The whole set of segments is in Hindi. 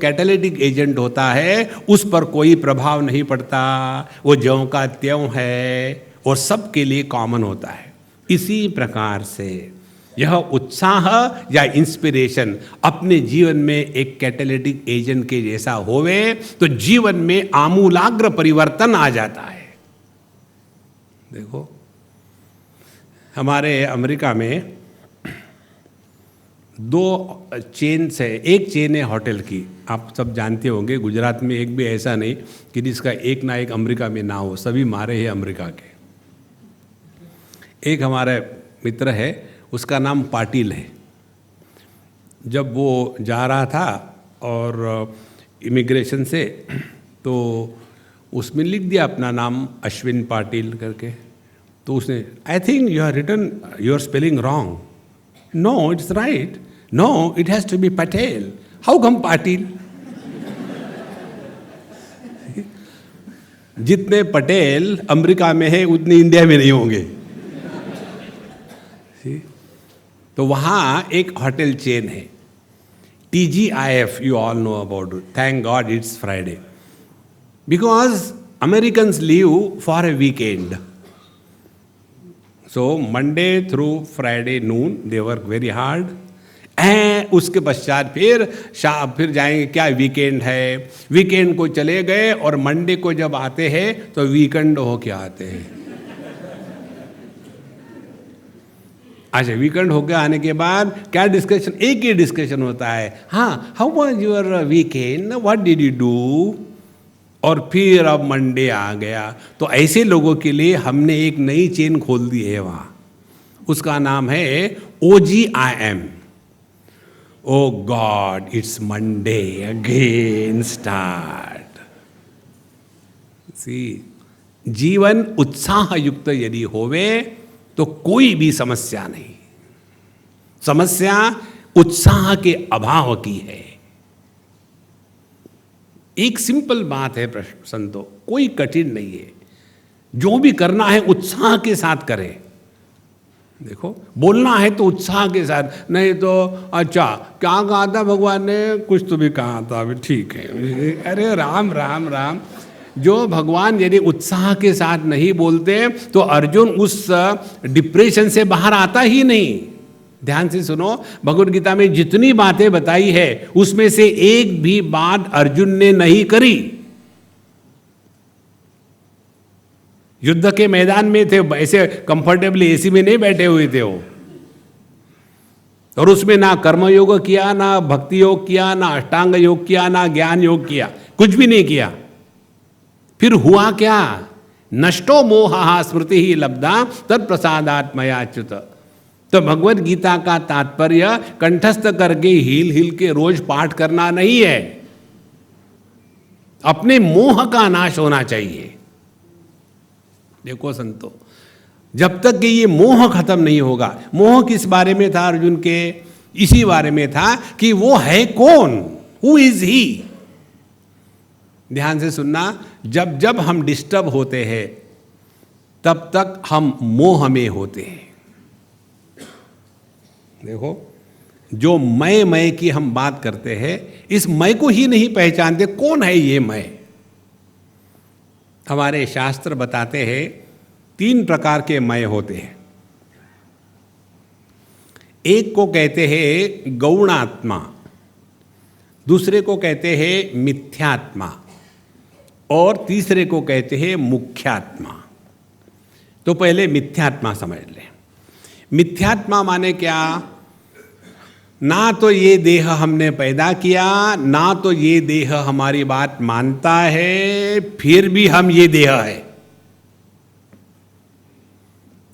कैटालिटिक एजेंट होता है उस पर कोई प्रभाव नहीं पड़ता, वो ज्यों का त्यों है और सबके लिए कॉमन होता है। इसी प्रकार से यह उत्साह या इंस्पिरेशन अपने जीवन में एक कैटालिटिक एजेंट के जैसा होवे तो जीवन में आमूलाग्र परिवर्तन आ जाता है। देखो, हमारे अमेरिका में 2 चेन्स है। एक चेन है होटल की, आप सब जानते होंगे। गुजरात में एक भी ऐसा नहीं कि जिसका एक ना एक अमेरिका में ना हो, सभी मारे हैं अमेरिका के। एक हमारा मित्र है, उसका नाम पाटिल है। जब वो जा रहा था और इमिग्रेशन से, तो उसमें लिख दिया अपना नाम अश्विन पाटिल करके। तो उसने, I think you are written your spelling wrong. No, it's right. No, it has to be Patel. How come Patil? जितने पटेल अमेरिका में है उतने इंडिया में नहीं होंगे। तो वहाँ एक होटल चेन है, TGIF, you all know about it. Thank God it's Friday. Because Americans live for a weekend. So Monday through Friday noon, they work very hard. उसके पश्चात फिर जाएंगे, क्या वीकेंड है, वीकेंड को चले गए और मंडे को जब आते हैं तो वीकेंड होके आते हैं। अच्छा, वीकेंड होके आने के बाद क्या डिस्कशन? एक ही डिस्कशन होता है, हाँ, how was your weekend, what did you do? और फिर अब मंडे आ गया। तो ऐसे लोगों के लिए हमने एक नई चेन खोल दी है वहाँ, उसका नाम है OGIM। Oh God, it's Monday again start. See, जीवन उत्साह युक्त यदि होवे तो कोई भी समस्या नहीं। समस्या उत्साह के अभाव की है। एक सिंपल बात है प्रश्न संतो, कोई कठिन नहीं है। जो भी करना है उत्साह के साथ करें। देखो, बोलना है तो उत्साह के साथ, नहीं तो अच्छा क्या कहा था भगवान ने, कुछ तो भी कहा था, अभी ठीक है, अरे राम राम राम। जो भगवान यदि उत्साह के साथ नहीं बोलते तो अर्जुन उस डिप्रेशन से बाहर आता ही नहीं। ध्यान से सुनो, भगवद गीता में जितनी बातें बताई है उसमें से एक भी बात अर्जुन ने नहीं करी। युद्ध के मैदान में थे, ऐसे कंफर्टेबली एसी में नहीं बैठे हुए थे वो, और उसमें ना कर्मयोग किया, ना भक्ति योग किया, ना अष्टांग योग किया, ना ज्ञान योग किया, कुछ भी नहीं किया। फिर हुआ क्या? नष्टो मोह स्मृति ही लब्धा तत्प्रसादात्मयाच्युत। तो भगवद गीता का तात्पर्य कंठस्थ करके हिल हिल के रोज पाठ करना नहीं है, अपने मोह का नाश होना चाहिए। देखो संतो, जब तक कि ये मोह खत्म नहीं होगा, मोह किस बारे में था अर्जुन के? इसी बारे में था कि वो है कौन, हु इज ही। ध्यान से सुनना, जब जब हम डिस्टर्ब होते हैं तब तक हम मोह में होते हैं। देखो, जो मैं की हम बात करते हैं, इस मैं को ही नहीं पहचानते, कौन है ये मैं? हमारे शास्त्र बताते हैं 3 प्रकार के मैं होते हैं। एक को कहते हैं गौणात्मा, दूसरे को कहते हैं मिथ्यात्मा, और तीसरे को कहते हैं मुख्यात्मा। तो पहले मिथ्यात्मा समझ लें। मिथ्यात्मा माने क्या? ना तो ये देह हमने पैदा किया, ना तो ये देह हमारी बात मानता है, फिर भी हम ये देह है,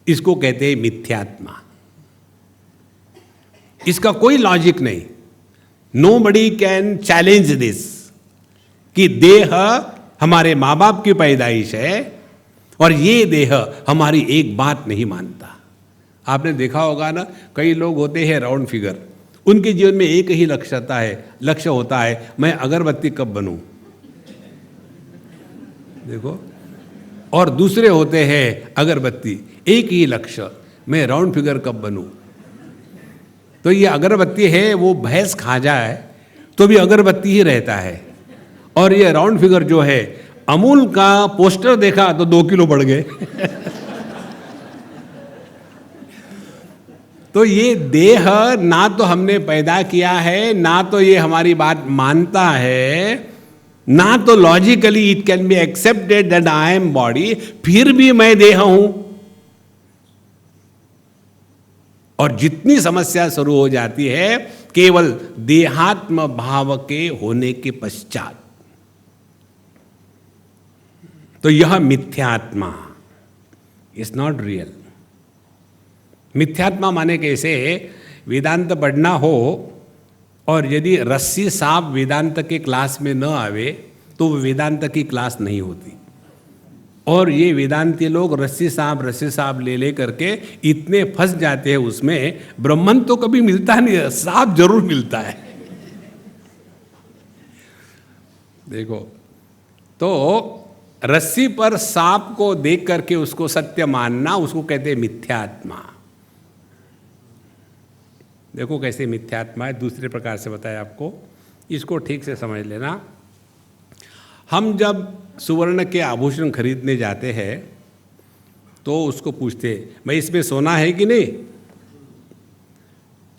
इसको कहते हैं मिथ्यात्मा। इसका कोई लॉजिक नहीं। नोबडी कैन चैलेंज दिस कि देह हमारे माँ बाप की पैदाइश है और ये देह हमारी एक बात नहीं मानता। आपने देखा होगा ना, कई लोग होते हैं राउंड फिगर, उनके जीवन में एक ही लक्ष्य होता है, मैं अगरबत्ती कब बनूं। देखो, और दूसरे होते हैं अगरबत्ती, एक ही लक्ष्य, मैं राउंड फिगर कब बनूं। तो ये अगरबत्ती है, वो भैंस खा जाए तो भी अगरबत्ती ही रहता है। और ये राउंड फिगर जो है, अमूल का पोस्टर देखा तो 2 किलो बढ़ गए। तो ये देह ना तो हमने पैदा किया है, ना तो ये हमारी बात मानता है, ना तो logically it can be accepted that I am body, फिर भी मैं देह हूं। और जितनी समस्या शुरू हो जाती है केवल देहात्म भाव के होने के पश्चात, तो यह मिथ्यात्मा इज नॉट रियल। मिथ्यात्मा माने कैसे, वेदांत पढ़ना हो और यदि रस्सी सांप वेदांत के क्लास में न आवे तो वो वेदांत की क्लास नहीं होती। और ये वेदांती लोग रस्सी सांप ले करके इतने फंस जाते हैं उसमें, ब्रह्मन तो कभी मिलता नहीं है, सांप जरूर मिलता है। देखो, तो रस्सी पर सांप को देख करके उसको सत्य मानना, उसको कहते हैं मिथ्यात्मा। देखो कैसे मिथ्यात्मा है, दूसरे प्रकार से बताया आपको, इसको ठीक से समझ लेना। हम जब सुवर्ण के आभूषण खरीदने जाते हैं तो उसको पूछते, भाई इसमें सोना है कि नहीं,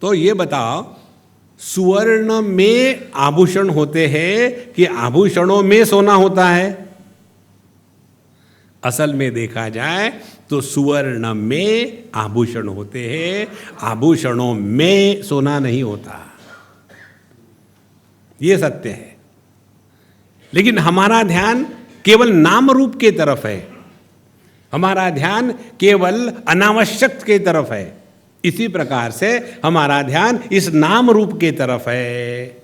तो ये बताओ सुवर्ण में आभूषण होते हैं कि आभूषणों में सोना होता है? असल में देखा जाए तो सुवर्ण में आभूषण होते हैं, आभूषणों में सोना नहीं होता। यह सत्य है। लेकिन हमारा ध्यान केवल नाम रूप के तरफ है, हमारा ध्यान केवल अनावश्यक के तरफ है। इसी प्रकार से हमारा ध्यान इस नाम रूप के तरफ है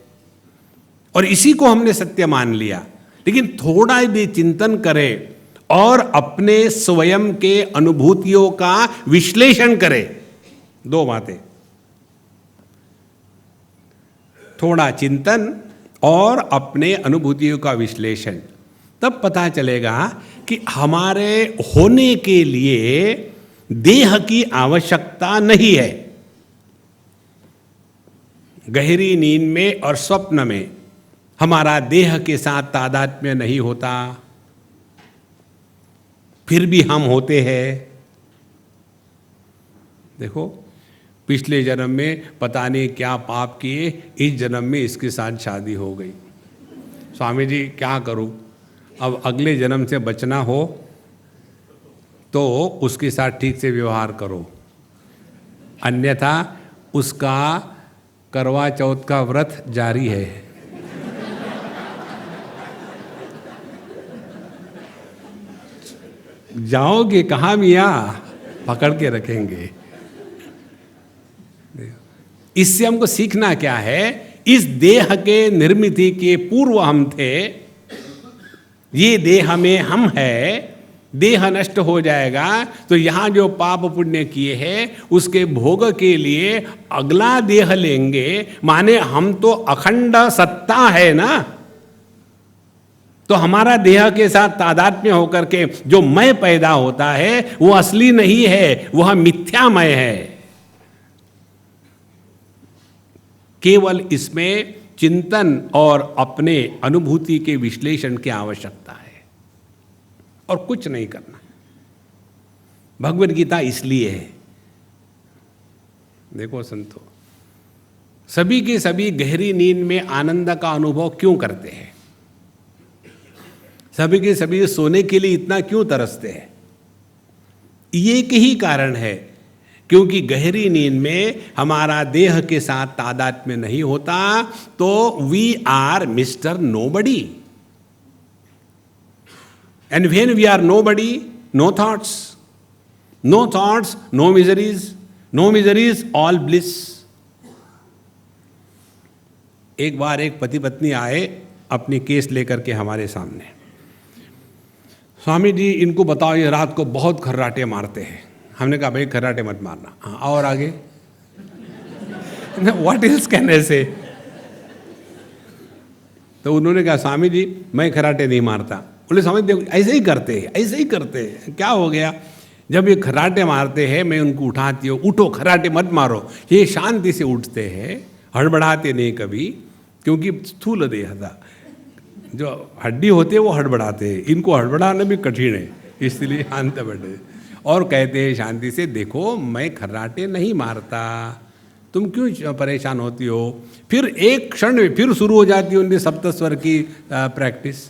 और इसी को हमने सत्य मान लिया। लेकिन थोड़ा भी चिंतन करें और अपने स्वयं के अनुभूतियों का विश्लेषण करें, दो बातें, थोड़ा चिंतन और अपने अनुभूतियों का विश्लेषण, तब पता चलेगा कि हमारे होने के लिए देह की आवश्यकता नहीं है। गहरी नींद में और स्वप्न में हमारा देह के साथ तादात्म्य नहीं होता, फिर भी हम होते हैं। देखो, पिछले जन्म में पता नहीं क्या पाप किए, इस जन्म में इसके साथ शादी हो गई। स्वामी जी क्या करूं? अब अगले जन्म से बचना हो तो उसके साथ ठीक से व्यवहार करो, अन्यथा उसका करवा चौथ का व्रत जारी है। जाओगे कहाँ मियाँ? पकड़ के रखेंगे। इससे हमको सीखना क्या है? इस देह के निर्मित के पूर्व हम थे, ये देह में हम है, देह नष्ट हो जाएगा तो यहाँ जो पाप पुण्य किए हैं उसके भोग के लिए अगला देह लेंगे। माने हम तो अखंड सत्ता है ना, तो हमारा देह के साथ तादात्म्य होकर के जो मैं पैदा होता है वो असली नहीं है, वह मिथ्यामय है। केवल इसमें चिंतन और अपने अनुभूति के विश्लेषण की आवश्यकता है और कुछ नहीं करना। भगवद गीता इसलिए है, देखो संतो, सभी के सभी गहरी नींद में आनंद का अनुभव क्यों करते हैं? सभी के सभी सोने के लिए इतना क्यों तरसते हैं? ये एक ही कारण है, क्योंकि गहरी नींद में हमारा देह के साथ तादात्म्य नहीं होता, तो we are mister nobody. And when we are nobody, no thoughts, no thoughts, no miseries, no miseries, all bliss. एक बार एक पति पत्नी आए अपनी केस लेकर के हमारे सामने, स्वामी जी इनको बताओ ये रात को बहुत खर्राटे मारते हैं। हमने कहा भाई खर्राटे मत मारना। हाँ, और आगे व्हाट एल्स कैन आई से? तो उन्होंने कहा स्वामी जी मैं खर्राटे नहीं मारता। बोले स्वामी देखो ऐसे ही करते हैं, ऐसे ही करते हैं। क्या हो गया? जब ये खर्राटे मारते हैं मैं उनको उठाती हूँ, उठो खर्राटे मत मारो। ये शांति से उठते हैं, हड़बड़ाते नहीं कभी। क्योंकि स्थूल देह था, जो हड्डी होते हैं वो हड़बड़ाते हैं, इनको हड़बड़ाना भी कठिन है, इसलिए शांत बैठे और कहते हैं शांति से, देखो मैं खर्राटे नहीं मारता, तुम क्यों परेशान होती हो। फिर एक क्षण में फिर शुरू हो जाती है उनकी सप्तस्वर की प्रैक्टिस।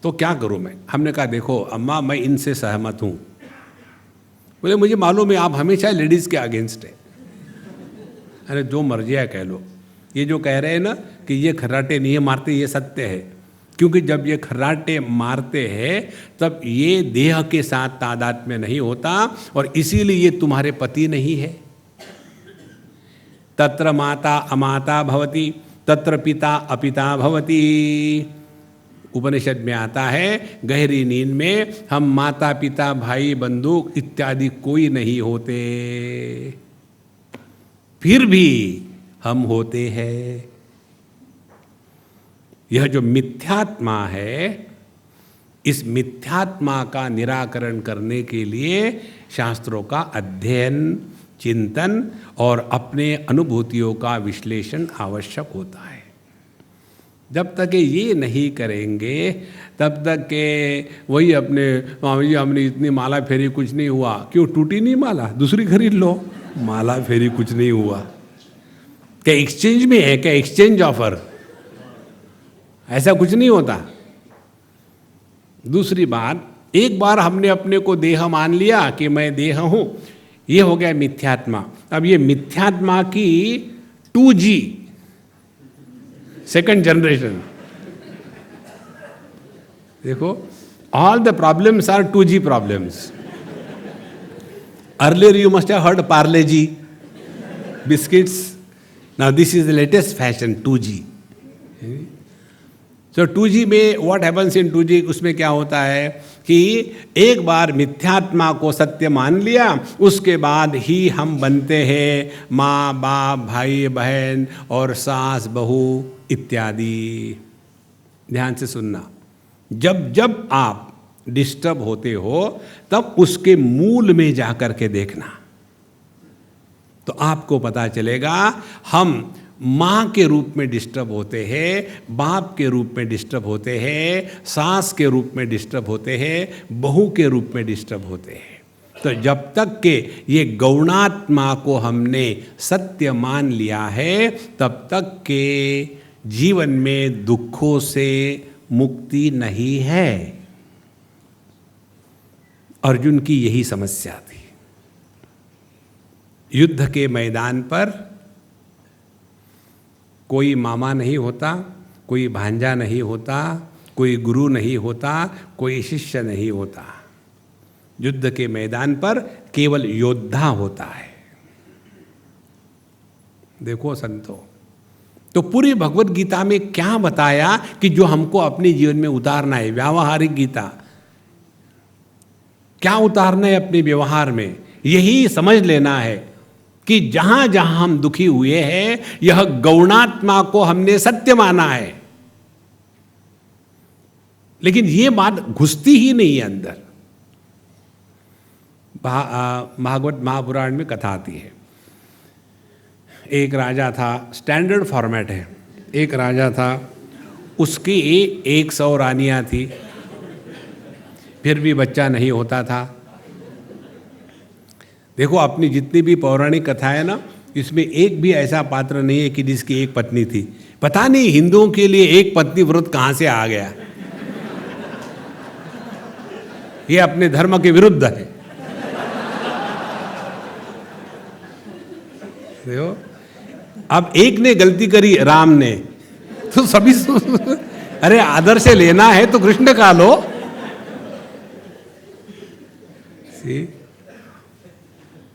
तो क्या करूं मैं? हमने कहा देखो अम्मा, मैं इनसे सहमत हूं। बोले मुझे मालूम है आप हमेशा लेडीज के अगेंस्ट है। अरे जो मर्जी है कह लो, ये जो कह रहे हैं ना कि ये खर्राटे नहीं मारते, ये सत्य है। क्योंकि जब ये खर्राटे मारते हैं तब ये देह के साथ तादाद में नहीं होता, और इसीलिए ये तुम्हारे पति नहीं है। तत्र माता अमाता भवति, तत्र पिता अपिता भवति। उपनिषद में आता है गहरी नींद में हम माता पिता भाई बंधु इत्यादि कोई नहीं होते, फिर भी हम होते हैं। यह जो मिथ्यात्मा है, इस मिथ्यात्मा का निराकरण करने के लिए शास्त्रों का अध्ययन, चिंतन और अपने अनुभूतियों का विश्लेषण आवश्यक होता है। जब तक ये नहीं करेंगे तब तक के वही अपने स्वामी जी हमने इतनी माला फेरी कुछ नहीं हुआ, क्यों टूटी नहीं माला, दूसरी खरीद लो, माला फेरी कुछ नहीं हुआ। क्या एक्सचेंज में है क्या? एक्सचेंज ऑफर, ऐसा कुछ नहीं होता। दूसरी बात, एक बार हमने अपने को देह मान लिया कि मैं देह हूं, ये हो गया मिथ्यात्मा। अब ये मिथ्यात्मा की 2G सेकंड जनरेशन, देखो all the problems are 2G problems. Earlier you must have heard Parle G biscuits, now this is the latest fashion 2G। So 2G में व्हाट हैपन्स इन 2G, उसमें क्या होता है कि एक बार मिथ्यात्मा को सत्य मान लिया, उसके बाद ही हम बनते हैं माँ बाप भाई बहन और सास बहू इत्यादि। ध्यान से सुनना, जब जब आप डिस्टर्ब होते हो तब उसके मूल में जाकर के देखना, तो आपको पता चलेगा हम माँ के रूप में डिस्टर्ब होते हैं, बाप के रूप में डिस्टर्ब होते हैं, सास के रूप में डिस्टर्ब होते हैं, बहू के रूप में डिस्टर्ब होते हैं। तो जब तक के ये गौणात्मा को हमने सत्य मान लिया है तब तक के जीवन में दुखों से मुक्ति नहीं है। अर्जुन की यही समस्या थी। युद्ध के मैदान पर कोई मामा नहीं होता, कोई भांजा नहीं होता, कोई गुरु नहीं होता, कोई शिष्य नहीं होता। युद्ध के मैदान पर केवल योद्धा होता है। देखो संतो, तो पूरी भगवत गीता में क्या बताया कि जो हमको अपने जीवन में उतारना है, व्यावहारिक गीता क्या उतारना है अपने व्यवहार में, यही समझ लेना है कि जहां जहां हम दुखी हुए हैं यह गौणात्मा को हमने सत्य माना है, लेकिन यह बात घुसती ही नहीं है अंदर। भागवत महापुराण में कथा आती है, एक राजा था, स्टैंडर्ड फॉर्मेट है, एक राजा था, उसकी 100 रानियां थी, फिर भी बच्चा नहीं होता था। देखो अपनी जितनी भी पौराणिक कथा है ना, इसमें एक भी ऐसा पात्र नहीं है कि जिसकी एक पत्नी थी। पता नहीं हिंदुओं के लिए एक पत्नी व्रत कहां से आ गया, ये अपने धर्म के विरुद्ध है। देखो अब एक ने गलती करी, राम ने, तो सभी अरे आदर से लेना है तो कृष्ण का लो।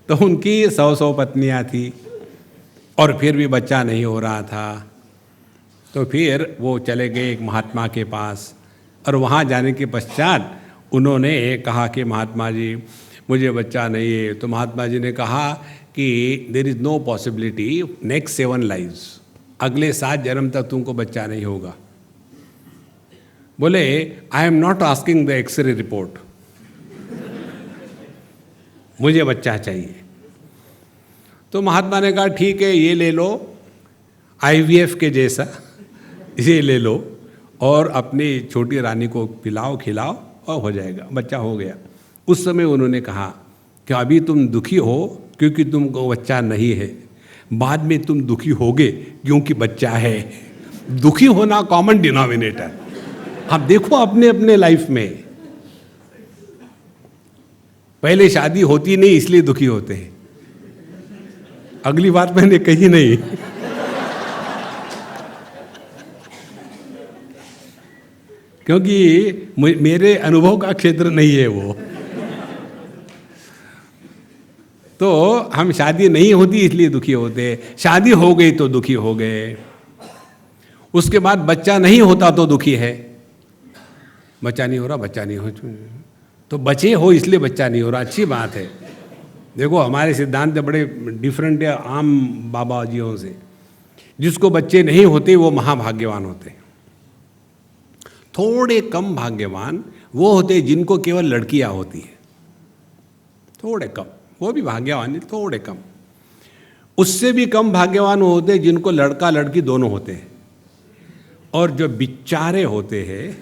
तो उनकी 100 पत्नियां थी और फिर भी बच्चा नहीं हो रहा था। तो फिर वो चले गए एक महात्मा के पास, और वहाँ जाने के पश्चात उन्होंने कहा कि महात्मा जी मुझे बच्चा नहीं है। तो महात्मा जी ने कहा कि there is no possibility, next 7 lives, अगले 7 जन्म तक तुमको बच्चा नहीं होगा। बोले I am not asking the x ray report, मुझे बच्चा चाहिए। तो महात्मा ने कहा ठीक है ये ले लो, IVF के जैसा इसे ले लो और अपनी छोटी रानी को पिलाओ खिलाओ और हो जाएगा, बच्चा हो गया। उस समय उन्होंने कहा कि अभी तुम दुखी हो क्योंकि तुमको बच्चा नहीं है, बाद में तुम दुखी होगे क्योंकि बच्चा है। दुखी होना कॉमन डिनोमिनेटर। आप देखो अपने अपने लाइफ में, पहले शादी होती नहीं इसलिए दुखी होते हैं। अगली बात मैंने कही नहीं। क्योंकि मेरे अनुभव का क्षेत्र नहीं है वो। तो हम शादी नहीं होती इसलिए दुखी होते, शादी हो गई तो दुखी हो गए। उसके बाद बच्चा नहीं होता तो दुखी है, बच्चा नहीं हो रहा, बच्चा नहीं हो, तो बचे हो इसलिए बच्चा नहीं हो रहा। अच्छी बात है। देखो हमारे सिद्धांत बड़े डिफरेंट है आम बाबा जियों से। जिसको बच्चे नहीं होते वो महाभाग्यवान होते हैं। थोड़े कम भाग्यवान वो होते जिनको केवल लड़कियां होती हैं, थोड़े कम, वो भी भाग्यवान है, थोड़े कम। उससे भी कम भाग्यवान वो होते जिनको लड़का लड़की दोनों होते हैं। और जो बिचारे होते हैं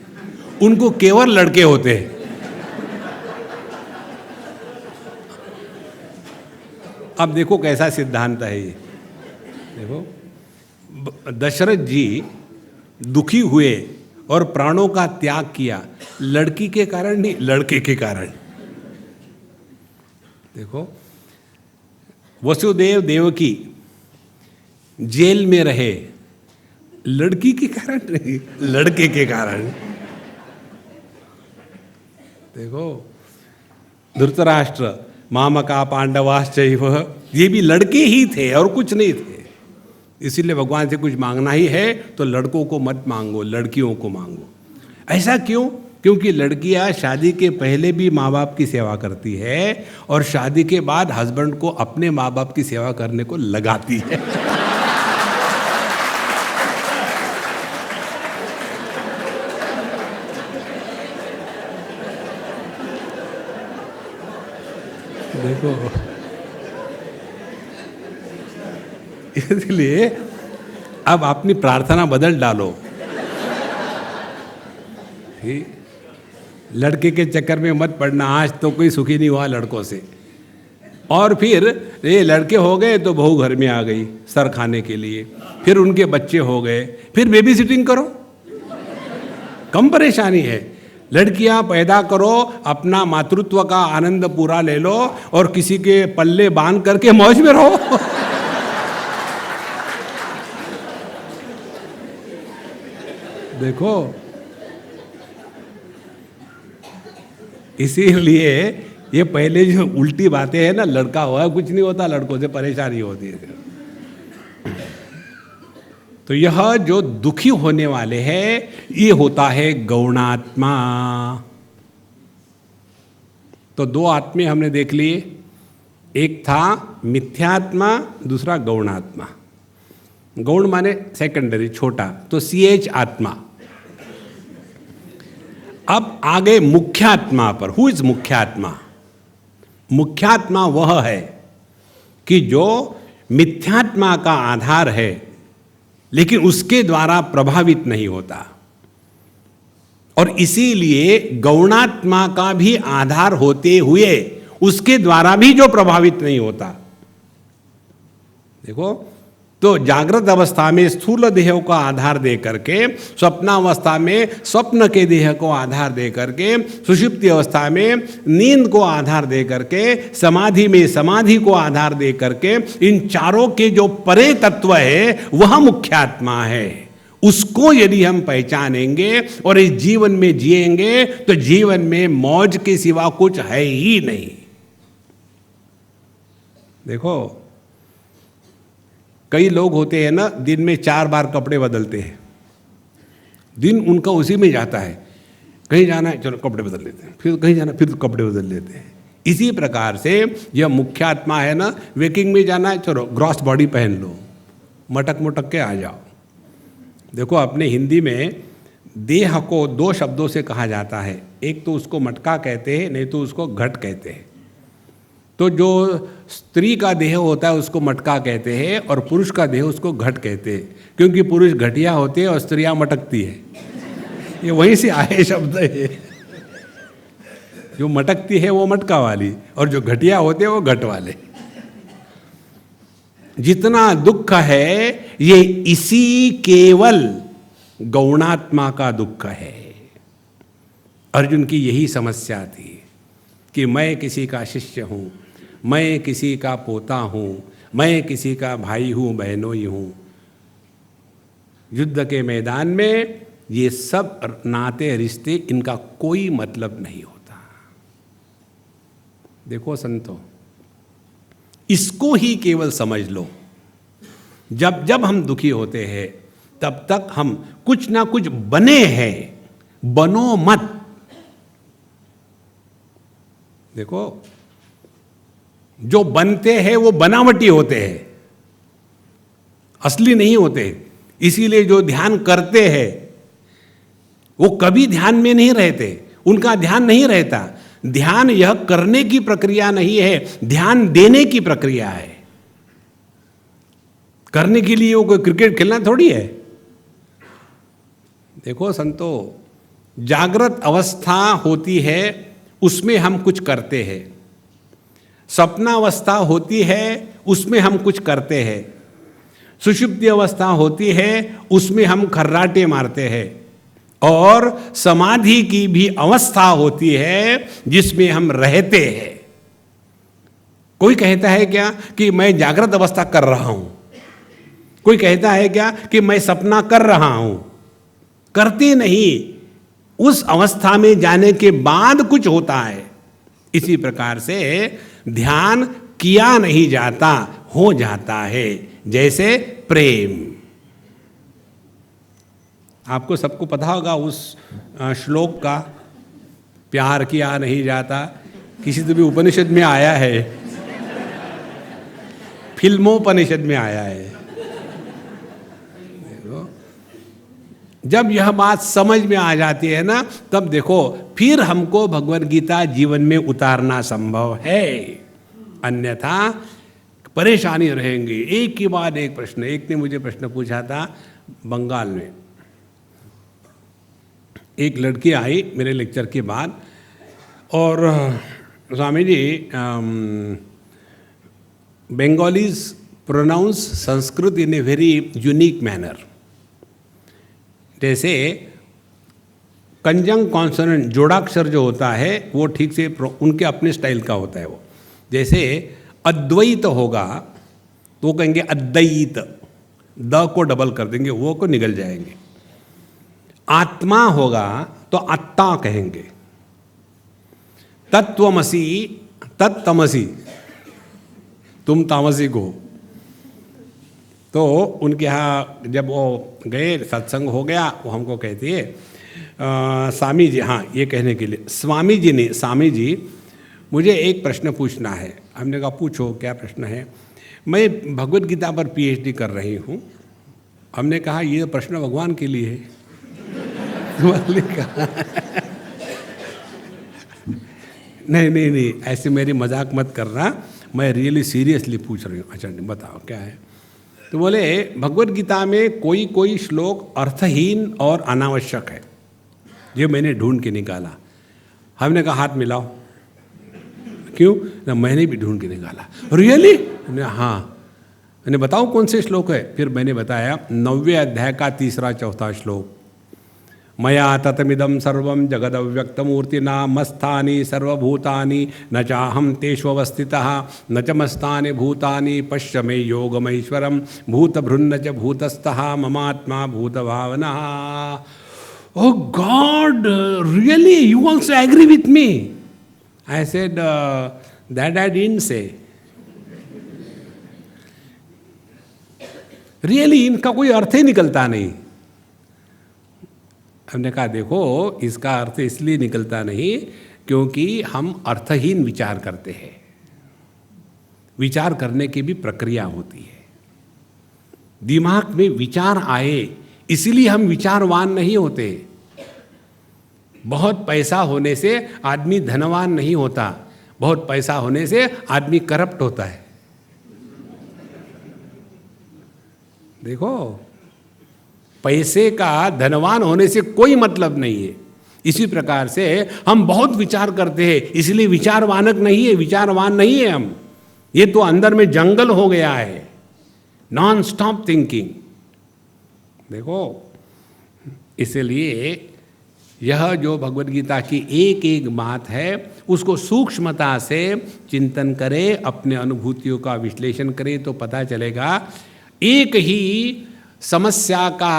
उनको केवल लड़के होते हैं। अब देखो कैसा सिद्धांत है ये। देखो दशरथ जी दुखी हुए और प्राणों का त्याग किया, लड़की के कारण नहीं, लड़के के कारण। देखो वसुदेव देवकी जेल में रहे, लड़की के कारण नहीं, लड़के के कारण। देखो धृतराष्ट्र मामका पांडवाश्चैव, ये भी लड़के ही थे और कुछ नहीं थे। इसीलिए भगवान से कुछ मांगना ही है तो लड़कों को मत मांगो, लड़कियों को मांगो। ऐसा क्यों? क्योंकि लड़कियां शादी के पहले भी माँ बाप की सेवा करती है और शादी के बाद हस्बैंड को अपने माँ बाप की सेवा करने को लगाती है। देखो इसलिए अब अपनी प्रार्थना बदल डालो। लड़के के चक्कर में मत पड़ना, आज तो कोई सुखी नहीं हुआ लड़कों से। और फिर ये लड़के हो गए तो बहू घर में आ गई सर खाने के लिए, फिर उनके बच्चे हो गए, फिर बेबी सिटिंग करो, कम परेशानी है। लड़कियां पैदा करो, अपना मातृत्व का आनंद पूरा ले लो और किसी के पल्ले बांध करके मौज में रहो। देखो इसीलिए ये पहले जो उल्टी बातें हैं ना, लड़का हुआ कुछ नहीं होता, लड़कों से परेशानी होती है। तो यह जो दुखी होने वाले हैं ये होता है गौणात्मा। तो दो आत्मे हमने देख लिए, एक था मिथ्यात्मा, दूसरा गौणात्मा। गौण माने सेकेंडरी, छोटा, तो CH आत्मा। अब आगे मुख्यात्मा पर। Who is मुख्यात्मा? मुख्यात्मा वह है कि जो मिथ्यात्मा का आधार है लेकिन उसके द्वारा प्रभावित नहीं होता, और इसीलिए गौणात्मा का भी आधार होते हुए उसके द्वारा भी जो प्रभावित नहीं होता। देखो तो जागृत अवस्था में स्थूल देह को आधार दे करके, स्वप्नावस्था में स्वप्न के देह को आधार दे करके, सुषुप्ति अवस्था में नींद को आधार दे करके, समाधि में समाधि को आधार दे करके, इन चारों के जो परे तत्व है वह मुख्यात्मा है। उसको यदि हम पहचानेंगे और इस जीवन में जिएंगे तो जीवन में मौज के सिवा कुछ है ही नहीं। देखो कई लोग होते हैं ना, दिन में 4 बार कपड़े बदलते हैं, दिन उनका उसी में जाता है। कहीं जाना है चलो कपड़े बदल लेते हैं, फिर कहीं जाना फिर कपड़े बदल लेते हैं। इसी प्रकार से यह मुख्य आत्मा है ना, वेकिंग में जाना है चलो ग्रॉस बॉडी पहन लो, मटक मुटक के आ जाओ। देखो अपने हिंदी में देह को 2 शब्दों से कहा जाता है, एक तो उसको मटका कहते हैं, नहीं तो उसको घट कहते हैं। तो जो स्त्री का देह होता है उसको मटका कहते हैं और पुरुष का देह उसको घट कहते हैं, क्योंकि पुरुष घटिया होते हैं और स्त्रियां मटकती है। ये वहीं से आए शब्द है। जो मटकती है वो मटका वाली और जो घटिया होते हैं वो घट वाले। जितना दुख है ये इसी केवल गौणात्मा का दुख है। अर्जुन की यही समस्या थी कि मैं किसी का शिष्य हूं, मैं किसी का पोता हूं, मैं किसी का भाई हूं, बहनोई हूं। युद्ध के मैदान में ये सब नाते रिश्ते, इनका कोई मतलब नहीं होता। देखो संतो, इसको ही केवल समझ लो। जब जब हम दुखी होते हैं तब तक हम कुछ ना कुछ बने हैं, बनो मत। देखो, जो बनते हैं वो बनावटी होते हैं, असली नहीं होते। इसीलिए जो ध्यान करते हैं वो कभी ध्यान में नहीं रहते, उनका ध्यान नहीं रहता। ध्यान यह करने की प्रक्रिया नहीं है, ध्यान देने की प्रक्रिया है। करने के लिए वो कोई क्रिकेट खेलना थोड़ी है। देखो संतो, जागृत अवस्था होती है उसमें हम कुछ करते हैं, स्वप्नावस्था होती है उसमें हम कुछ करते हैं, सुषुप्ति अवस्था होती है उसमें हम खर्राटे मारते हैं, और समाधि की भी अवस्था होती है जिसमें हम रहते हैं। कोई कहता है क्या कि मैं जागृत अवस्था कर रहा हूं, कोई कहता है क्या कि मैं सपना कर रहा हूं। करते नहीं, उस अवस्था में जाने के बाद कुछ होता है। इसी प्रकार से ध्यान किया नहीं जाता, हो जाता है। जैसे प्रेम, आपको सबको पता होगा उस श्लोक का, प्यार किया नहीं जाता। किसी तो भी उपनिषद में आया है, फिल्मोपनिषद में आया है। जब यह बात समझ में आ जाती है ना, तब देखो फिर हमको भगवद गीता जीवन में उतारना संभव है, अन्यथा परेशानी रहेंगी। एक के बाद एक प्रश्न। एक ने मुझे प्रश्न पूछा था, बंगाल में एक लड़की आई मेरे लेक्चर के बाद, और Swami ji, Bengalis pronounce Sanskrit in a very unique manner. जैसे कंजंग कॉन्सोनेंट, जोड़ाक्षर जो होता है वो ठीक से उनके अपने स्टाइल का होता है। वो जैसे अद्वैत होगा तो कहेंगे अद्वैत, द को डबल कर देंगे, वो को निगल जाएंगे। आत्मा होगा तो आत्ता कहेंगे। तत्वमसी, तत्तमसी, तुम तामसी को। तो उनके यहाँ जब वो गए, सत्संग हो गया, वो हमको कहती है स्वामी जी, हाँ ये कहने के लिए स्वामी जी ने, स्वामी जी मुझे एक प्रश्न पूछना है। हमने कहा पूछो, क्या प्रश्न है? मैं भगवद गीता पर पीएचडी कर रही हूँ। हमने कहा ये प्रश्न भगवान के लिए है। कहा नहीं नहीं नहीं, ऐसे मेरी मजाक मत करना, मैं रियली सीरियसली पूछ रही हूँ। अच्छा बताओ क्या है? तो बोले भगवद गीता में कोई कोई श्लोक अर्थहीन और अनावश्यक है, ये मैंने ढूंढ के निकाला। हमने कहा हाथ मिलाओ। क्यों? ना मैंने भी ढूंढ के निकाला। रियली? हाँ। मैंने बताओ कौन से श्लोक है? फिर मैंने बताया 9वें अध्याय का 3-4 श्लोक। मया ततमिदं सर्वं जगदव्यक्तमूर्तिना मस्तानि सर्वभूतानि न चाहं तेष्वस्थितः न च मस्तानि भूतानि पश्य मे योगमैश्वरं भूतभृन्न च भूतस्थः ममात्मा भूतभावनः। Oh God, really? You also agree with me? I said, that I didn't say. Really, इनका कोई अर्थ ही निकलता नहीं। हमने कहा देखो, इसका अर्थ इसलिए निकलता नहीं क्योंकि हम अर्थहीन विचार करते हैं। विचार करने की भी प्रक्रिया होती है। दिमाग में विचार आए, इसीलिए हम विचारवान नहीं होते। बहुत पैसा होने से आदमी धनवान नहीं होता, बहुत पैसा होने से आदमी करप्ट होता है। देखो, पैसे का धनवान होने से कोई मतलब नहीं है। इसी प्रकार से हम बहुत विचार करते हैं, इसलिए विचारवानक नहीं है, विचारवान नहीं है हम। ये तो अंदर में जंगल हो गया है, नॉन स्टॉप थिंकिंग। देखो, इसलिए यह जो भगवद गीता की एक एक बात है उसको सूक्ष्मता से चिंतन करें, अपने अनुभूतियों का विश्लेषण करें तो पता चलेगा एक ही समस्या का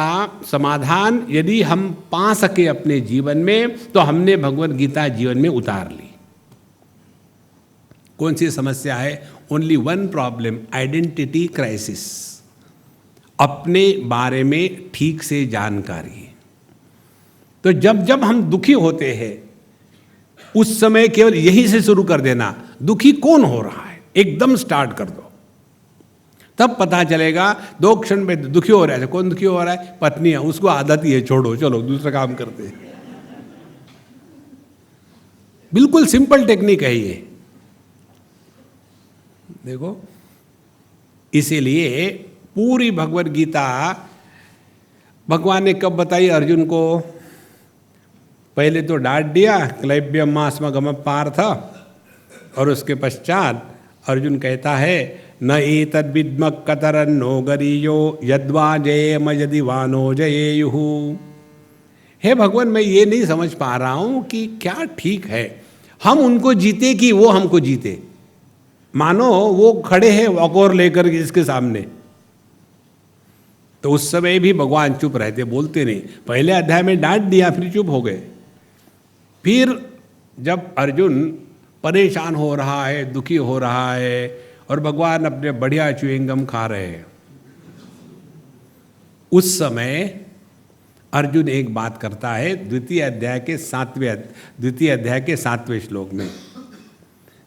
समाधान यदि हम पा सके अपने जीवन में तो हमने भगवद गीता जीवन में उतार ली। कौन सी समस्या है? Only one problem, identity crisis. अपने बारे में ठीक से जानकारी। तो जब जब हम दुखी होते हैं उस समय केवल यही से शुरू कर देना, दुखी कौन हो रहा है, एकदम स्टार्ट कर दो, तब पता चलेगा 2 क्षण में दुखी हो रहा है। कौन दुखी हो रहा है? पत्नी है, उसको आदत ही है, छोड़ो, चलो दूसरा काम करते हैं। बिल्कुल सिंपल टेक्निक है ये। देखो, इसीलिए पूरी भगवद गीता भगवान ने कब बताई अर्जुन को? पहले तो डांट दिया, क्लैब्यम मास्मगम पार्थ, और उसके पश्चात अर्जुन कहता है न एतद् विद्म कतरन्नो गरीयो यद्वा जयेम यदि वानो जयेयुः। हे भगवान, मैं ये नहीं समझ पा रहा हूँ कि क्या ठीक है, हम उनको जीते कि वो हमको जीते। मानो वो खड़े हैं वॉकोर लेकर इसके सामने, तो उस समय भी भगवान चुप रहते, बोलते नहीं। पहले अध्याय में डांट दिया, फिर चुप हो गए। फिर जब अर्जुन परेशान हो रहा है, दुखी हो रहा है, और भगवान अपने बढ़िया च्युइंगम खा रहे हैं, उस समय अर्जुन एक बात करता है द्वितीय अध्याय के 7वें श्लोक में,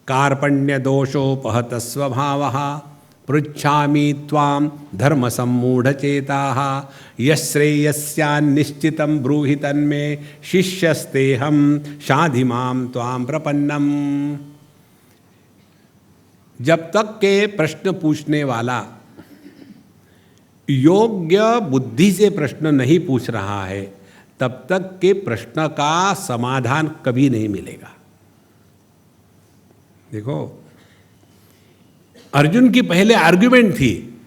कार्पण्य दोषोपहत स्वभावः पृच्छामि त्वां धर्म सम्मूढ़ चेताः यश्रेयस्यान्निश्चितं ब्रूहि तन्मे शिष्यस्तेहं शाधि मां त्वां प्रपन्नम। जब तक के प्रश्न पूछने वाला योग्य बुद्धि से प्रश्न नहीं पूछ रहा है, तब तक के प्रश्न का समाधान कभी नहीं मिलेगा। देखो, अर्जुन की पहले आर्ग्यूमेंट थी,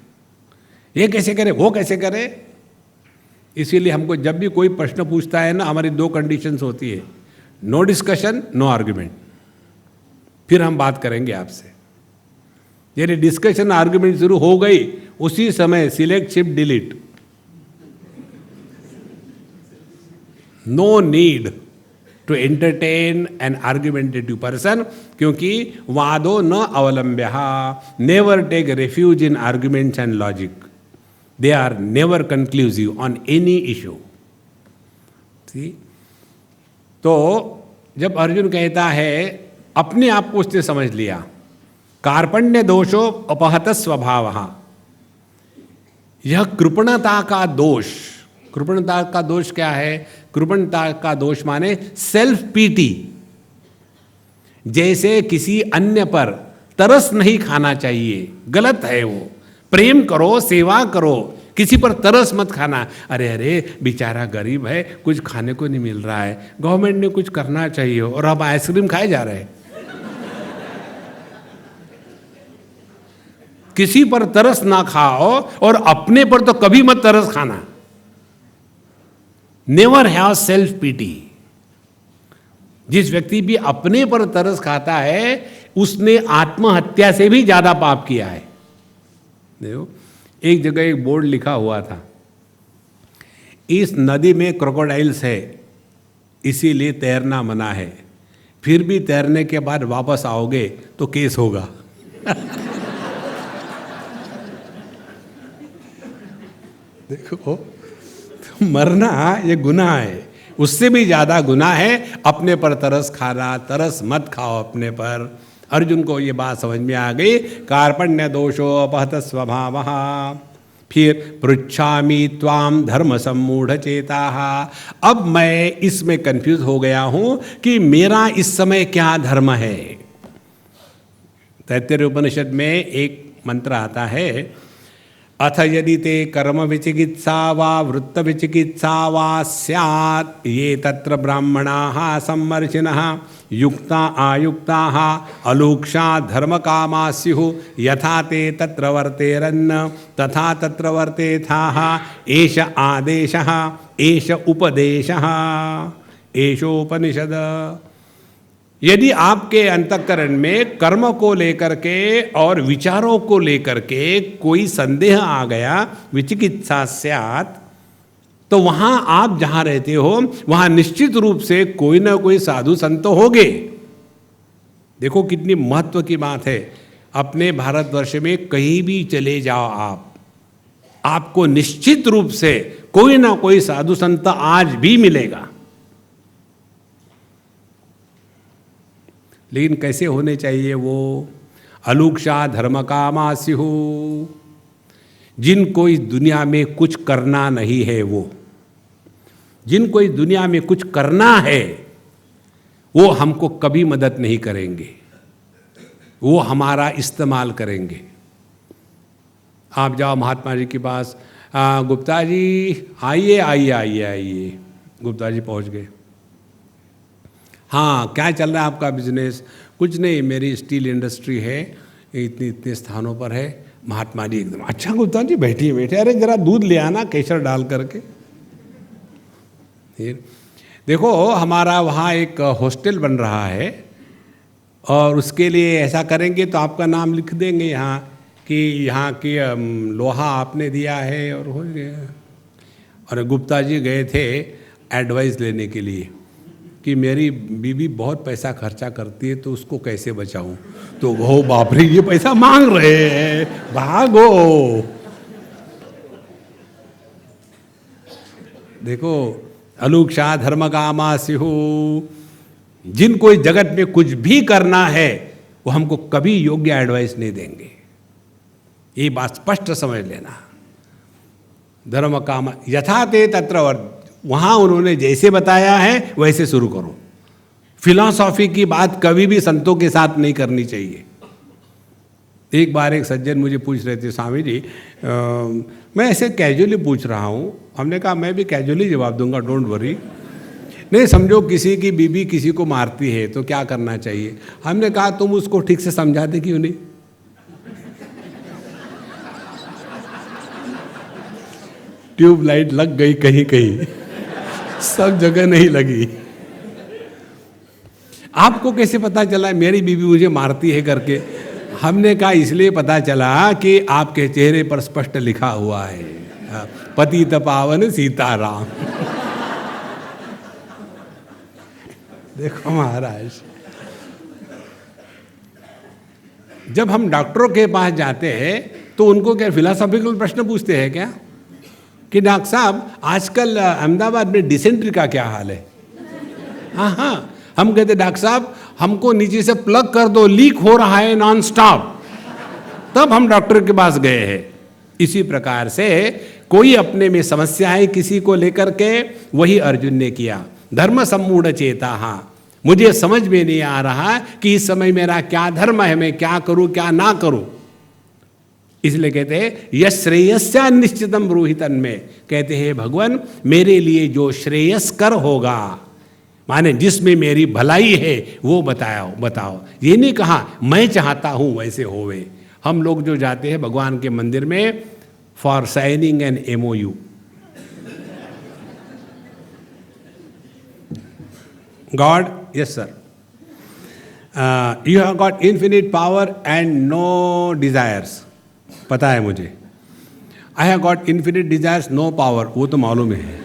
ये कैसे करे, वो कैसे करे। इसीलिए हमको जब भी कोई प्रश्न पूछता है ना, हमारी 2 कंडीशंस होती है, नो डिस्कशन, नो आर्ग्यूमेंट। फिर हम बात करेंगे आपसे। यदि डिस्कशन आर्ग्यूमेंट शुरू हो गई, उसी समय select shift delete, no need to entertain an argumentative person, क्योंकि वादो न अवलंब्य, never take refuge in arguments and logic, they are never conclusive on any issue. तो जब अर्जुन कहता है, अपने आप को उसने समझ लिया, कार्पण्य दोषो अपहत स्वभावः, यह कृपणता का दोष। कृपणता का दोष क्या है? कृपणता का दोष माने सेल्फ पीटी। जैसे किसी अन्य पर तरस नहीं खाना चाहिए, गलत है वो। प्रेम करो, सेवा करो, किसी पर तरस मत खाना। अरे अरे बेचारा गरीब है, कुछ खाने को नहीं मिल रहा है, गवर्नमेंट ने कुछ करना चाहिए, और अब आइसक्रीम खाए जा रहे हैं। किसी पर तरस ना खाओ, और अपने पर तो कभी मत तरस खाना। Never have self PT. जिस व्यक्ति भी अपने पर तरस खाता है, उसने आत्महत्या से भी ज्यादा पाप किया है। देखो, एक जगह एक बोर्ड लिखा हुआ था, इस नदी में क्रोकोडाइल्स है, इसीलिए तैरना मना है, फिर भी तैरने के बाद वापस आओगे तो केस होगा। देखो, मरना ये गुनाह है, उससे भी ज्यादा गुनाह है अपने पर तरस खाना। तरस मत खाओ अपने पर। अर्जुन को ये बात समझ में आ गई, कार्पण्य दोषो अपहत स्वभावः। फिर पृच्छामि त्वाम धर्म सम्मूढ़ चेताः। अब मैं इसमें कंफ्यूज हो गया हूं कि मेरा इस समय क्या धर्म है। तैत्तिरीय उपनिषद में एक मंत्र आता है, अथ यदि ते कर्म विचिकित्सा वा वृत्त विचिकित्सा वा स्यात् ये तत्र ब्राह्मणाः सम्मर्शिनः युक्ता आयुक्ताः अलूक्षा धर्मकामा स्युः यथा ते तत्र वर्तेरन्न तथा तत्र वर्तेथाः एष आदेशः एष उपदेशः एषोपनिषद। यदि आपके अंतःकरण में कर्म को लेकर के और विचारों को लेकर के कोई संदेह आ गया, विचिकित्सा स्यात्, तो वहां आप जहां रहते हो वहां निश्चित रूप से कोई ना कोई साधु संत होंगे। देखो कितनी महत्व की बात है। अपने भारतवर्ष में कहीं भी चले जाओ आपको निश्चित रूप से कोई ना कोई साधु संत आज भी मिलेगा। लेकिन कैसे होने चाहिए वो? अलूक्षा धर्म कामा स्युः, जिनको इस दुनिया में कुछ करना नहीं है, वो जिनको इस दुनिया में कुछ करना है वो हमको कभी मदद नहीं करेंगे, वो हमारा इस्तेमाल करेंगे। आप जाओ महात्मा जी के पास, गुप्ता जी आइए आइए आइए आइए। गुप्ता जी पहुंच गए। हाँ, क्या चल रहा है आपका बिजनेस? कुछ नहीं, मेरी स्टील इंडस्ट्री है, इतने इतने स्थानों पर है। महात्मा जी एकदम, अच्छा गुप्ता जी बैठिए बैठिए, अरे जरा दूध ले आना केसर डाल करके। देखो हमारा वहाँ एक हॉस्टल बन रहा है और उसके लिए ऐसा करेंगे तो आपका नाम लिख देंगे यहाँ कि यहाँ की लोहा आपने दिया है और हो गया। और गुप्ता जी गए थे एडवाइस लेने के लिए कि मेरी बीवी बहुत पैसा खर्चा करती है तो उसको कैसे बचाऊं। तो वो बाप रे, ये पैसा मांग रहे हैं, भागो। देखो अलूक्षा धर्म कामा स्युः, जिनको इस जगत में कुछ भी करना है वो हमको कभी योग्य एडवाइस नहीं देंगे। ये बात स्पष्ट समझ लेना। धर्म काम यथा ते तत्र वर्त, वहाँ उन्होंने जैसे बताया है वैसे शुरू करो। फिलॉसॉफी की बात कभी भी संतों के साथ नहीं करनी चाहिए। एक बार एक सज्जन मुझे पूछ रहे थे, स्वामी जी मैं ऐसे कैजुअली पूछ रहा हूँ। हमने कहा मैं भी कैजुअली जवाब दूंगा, डोंट वरी। नहीं, समझो किसी की बीबी किसी को मारती है तो क्या करना चाहिए? हमने कहा तुम उसको ठीक से समझाते क्यों नहीं? ट्यूबलाइट लग गई कहीं कहीं, सब जगह नहीं लगी। आपको कैसे पता चला मेरी बीवी मुझे मारती है करके? हमने कहा इसलिए पता चला कि आपके चेहरे पर स्पष्ट लिखा हुआ है, पतित पावन सीताराम। देखो महाराज, जब हम डॉक्टरों के पास जाते हैं तो उनको क्या फिलोसॉफिकल प्रश्न पूछते हैं क्या कि डॉक्टर साहब आजकल अहमदाबाद में डिसेंट्री का क्या हाल है? हाँ, हम कहते डॉक्टर साहब हमको नीचे से प्लग कर दो, लीक हो रहा है नॉन स्टॉप। तब हम डॉक्टर के पास गए हैं। इसी प्रकार से कोई अपने में समस्या है किसी को लेकर के, वही अर्जुन ने किया। धर्म सम्मूढ़ चेता, मुझे समझ में नहीं आ रहा कि इस समय मेरा क्या धर्म है, मैं क्या करूं क्या ना करूं। इसलिए कहते हैं यश श्रेयस्या निश्चितम ब्रूहितन में, कहते हैं भगवान मेरे लिए जो श्रेयस्कर होगा, माने जिसमें मेरी भलाई है वो बताओ। ये नहीं कहा मैं चाहता हूं वैसे होवे। हम लोग जो जाते हैं भगवान के मंदिर में for signing an MOU, God yes sir you have got infinite power and no desires, पता है मुझे। I have got infinite desires no power, वो तो मालूम है।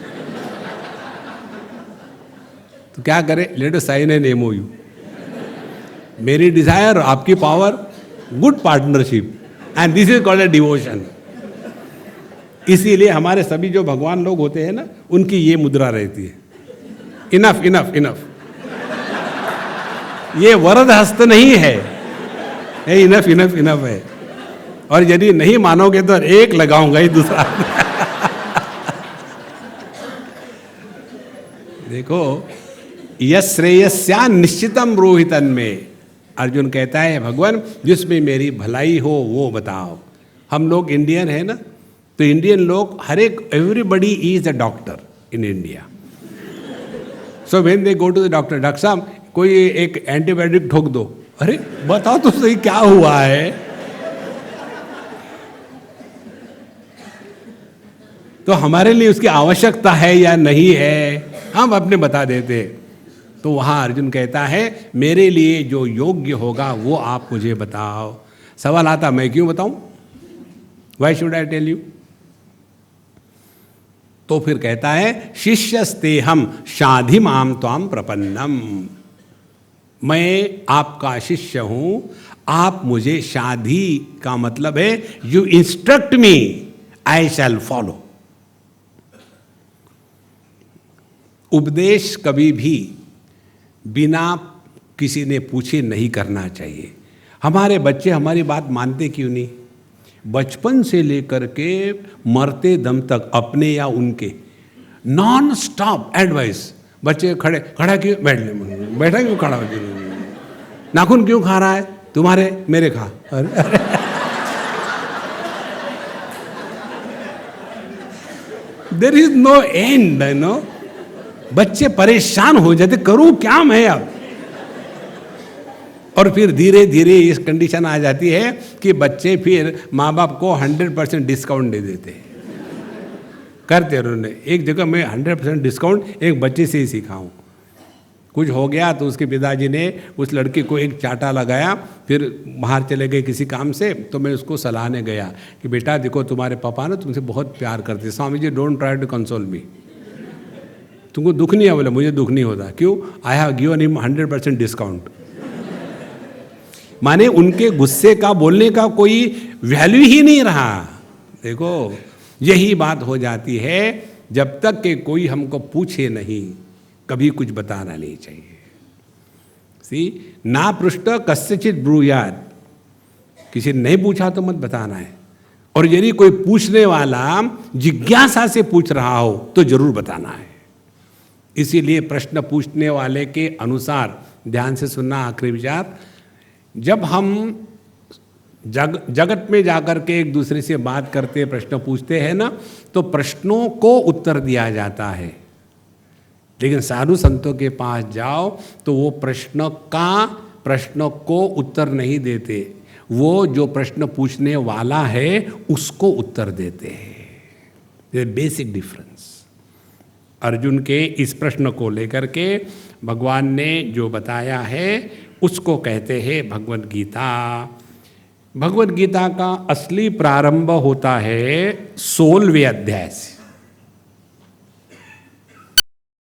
तो क्या करें? Let us sign an MOU। मेरी डिजायर, आपकी power, good partnership, and this is called a devotion. इसीलिए हमारे सभी जो भगवान लोग होते हैं ना, उनकी ये मुद्रा रहती है, इनफ इनफ इनफ। ये वरद हस्त नहीं है, इनफ इनफ इनफ है। और यदि नहीं मानोगे तो एक लगाऊंगा ही दूसरा। देखो यश श्रेयस्या निश्चितम ब्रूहितन में, अर्जुन कहता है भगवान जिसमें मेरी भलाई हो वो बताओ। हम लोग इंडियन है ना, तो इंडियन लोग हर एक everybody is a doctor in India. So when they go to the doctor साहब कोई एक एंटीबायोटिक ठोक दो, अरे बताओ तो सही क्या हुआ है। तो हमारे लिए उसकी आवश्यकता है या नहीं है, हम अपने बता देते। तो वहां अर्जुन कहता है मेरे लिए जो योग्य होगा वो आप मुझे बताओ। सवाल आता मैं क्यों बताऊं, why should I tell you. तो फिर कहता है शिष्यस्ते हम शाधि माम त्वाम प्रपन्नम, मैं आपका शिष्य हूं, आप मुझे शाधि का मतलब है you instruct me I shall follow. उपदेश कभी भी बिना किसी ने पूछे नहीं करना चाहिए। हमारे बच्चे हमारी बात मानते क्यों नहीं? बचपन से लेकर के मरते दम तक अपने या उनके नॉन स्टॉप एडवाइस। बच्चे खड़ा क्यों, बैठा क्यों, खड़ा क्यों, नाखून क्यों खा रहा है, तुम्हारे मेरे खा। There is no end, no. बच्चे परेशान हो जाते, करूं क्या मैं अब। और फिर धीरे धीरे इस कंडीशन आ जाती है कि बच्चे फिर माँ बाप को 100% डिस्काउंट दे देते हैं। करते उन्होंने एक जगह मैं 100% डिस्काउंट एक बच्चे से ही सीखा हूँ। कुछ हो गया तो उसके पिताजी ने उस लड़की को एक चाटा लगाया, फिर बाहर चले गए किसी काम से। तो मैं उसको सलाहने गया कि बेटा देखो तुम्हारे पापा ना तुमसे बहुत प्यार करते, Swami ji don't try to console मी। तुमको दुख नहीं है? बोले मुझे दुख नहीं होता। क्यों? I have given him 100% discount. माने उनके गुस्से का, बोलने का कोई वैल्यू ही नहीं रहा। देखो यही बात हो जाती है, जब तक कि कोई हमको पूछे नहीं कभी कुछ बताना नहीं चाहिए। सी ना पृष्ठ कस्यचित ब्रूयात, किसी ने नहीं पूछा तो मत बताना है। और यदि कोई पूछने वाला जिज्ञासा से पूछ रहा हो तो जरूर बताना है। इसीलिए प्रश्न पूछने वाले के अनुसार ध्यान से सुनना। आखिरी विचार, जब हम जगत में जाकर के एक दूसरे से बात करते, प्रश्न पूछते हैं ना, तो प्रश्नों को उत्तर दिया जाता है। लेकिन साधु संतों के पास जाओ तो वो प्रश्न को उत्तर नहीं देते, वो जो प्रश्न पूछने वाला है उसको उत्तर देते हैं। Basic difference. अर्जुन के इस प्रश्न को लेकर के भगवान ने जो बताया है उसको कहते हैं भगवद गीता। भगवद गीता का असली प्रारंभ होता है 16वें अध्याय से।